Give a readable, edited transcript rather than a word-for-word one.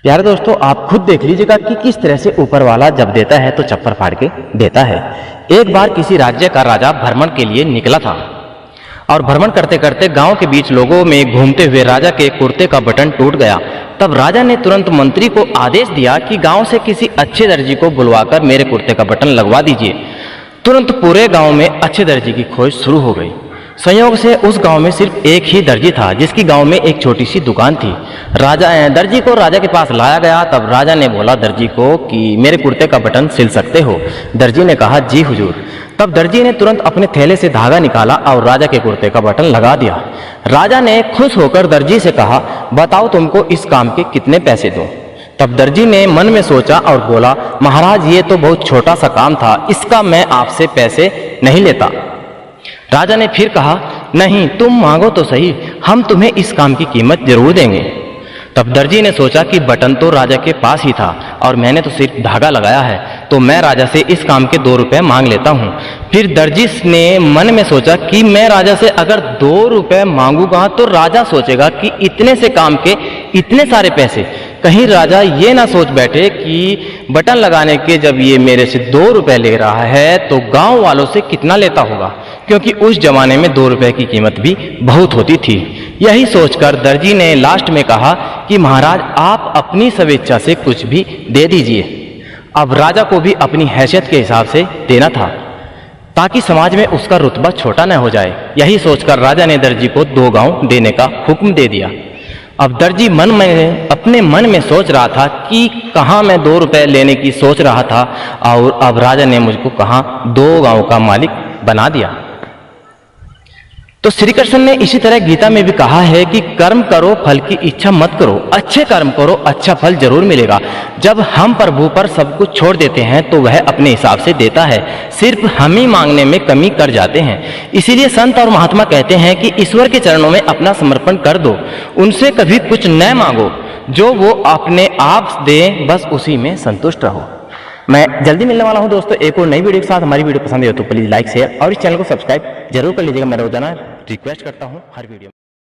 प्यारे दोस्तों, आप खुद देख लीजिएगा कि किस तरह से ऊपर वाला जब देता है तो चप्पल फाड़ के देता है। एक बार किसी राज्य का राजा भ्रमण के लिए निकला था और भ्रमण करते करते गांव के बीच लोगों में घूमते हुए राजा के कुर्ते का बटन टूट गया। तब राजा ने तुरंत मंत्री को आदेश दिया कि गांव से किसी अच्छे दर्जी को बुलवाकर मेरे कुर्ते का बटन लगवा दीजिए। तुरंत पूरे गांव में अच्छे दर्जी की खोज शुरू हो गई। संयोग से उस गांव में सिर्फ एक ही दर्जी था, जिसकी गांव में एक छोटी सी दुकान थी। दर्जी को राजा के पास लाया गया। तब राजा ने बोला दर्जी को कि मेरे कुर्ते का बटन सिल सकते हो? दर्जी ने कहा जी हुजूर। तब दर्जी ने तुरंत अपने थैले से धागा निकाला और राजा के कुर्ते का बटन लगा दिया। राजा ने खुश होकर दर्जी से कहा, बताओ तुमको इस काम के कितने पैसे दूं? तब दर्जी ने मन में सोचा और बोला, महाराज ये तो बहुत छोटा सा काम था, इसका मैं आपसे पैसे नहीं लेता। राजा ने फिर कहा, नहीं तुम मांगो तो सही, हम तुम्हें इस काम की कीमत जरूर देंगे। तब दर्जी ने सोचा कि बटन तो राजा के पास ही था और मैंने तो सिर्फ धागा लगाया है, तो मैं राजा से इस काम के 2 रुपए मांग लेता हूँ। फिर दर्जी ने मन में सोचा कि मैं राजा से अगर 2 रुपए मांगूंगा तो राजा सोचेगा कि इतने से काम के इतने सारे पैसे, कहीं राजा ये ना सोच बैठे कि बटन लगाने के जब ये मेरे से 2 रुपए ले रहा है तो गांव वालों से कितना लेता होगा, क्योंकि उस जमाने में 2 रुपए की कीमत भी बहुत होती थी। यही सोचकर दर्जी ने लास्ट में कहा कि महाराज आप अपनी स्वेच्छा से कुछ भी दे दीजिए। अब राजा को भी अपनी हैसियत के हिसाब से देना था ताकि समाज में उसका रुतबा छोटा न हो जाए। यही सोचकर राजा ने दर्जी को 2 गांव देने का हुक्म दे दिया। अब दर्जी अपने मन में सोच रहा था कि कहाँ मैं 2 रुपए लेने की सोच रहा था और अब राजा ने मुझको कहाँ 2 गांव का मालिक बना दिया। तो श्री कृष्ण ने इसी तरह गीता में भी कहा है कि कर्म करो फल की इच्छा मत करो, अच्छे कर्म करो अच्छा फल जरूर मिलेगा। जब हम प्रभु पर सब कुछ छोड़ देते हैं तो वह अपने हिसाब से देता है, सिर्फ हम ही मांगने में कमी कर जाते हैं। इसीलिए संत और महात्मा कहते हैं कि ईश्वर के चरणों में अपना समर्पण कर दो, उनसे कभी कुछ न मांगो, जो वो अपने आप दे बस उसी में संतुष्ट रहो। मैं जल्दी मिलने वाला हूं दोस्तों एक और नई वीडियो के साथ। हमारी वीडियो पसंद है तो प्लीज लाइक शेयर और इस चैनल को सब्सक्राइब जरूर कर लीजिएगा। मैं रोजाना रिक्वेस्ट करता हूं हर वीडियो